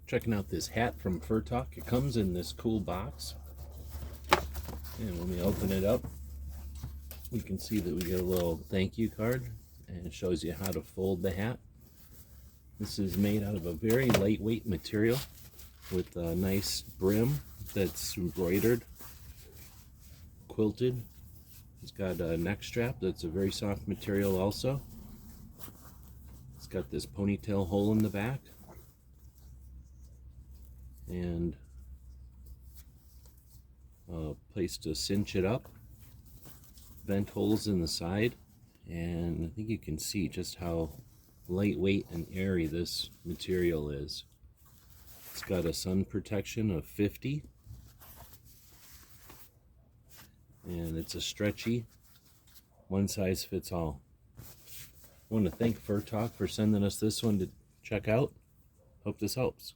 Checking out this hat from FURTALK. It comes in this cool box. And when we open it up, we can see that we get a little thank you card, and it shows you how to fold the hat. This is made out of a very lightweight material with a nice brim that's embroidered, quilted. It's got a neck strap that's a very soft material also. It's got this ponytail hole in the back and a place to cinch it up, vent holes in the side, and I think you can see just how lightweight and airy this material is. It's got a sun protection of 50, and it's a stretchy, one size fits all. I want to thank FURTALK for sending us this one to check out. Hope this helps.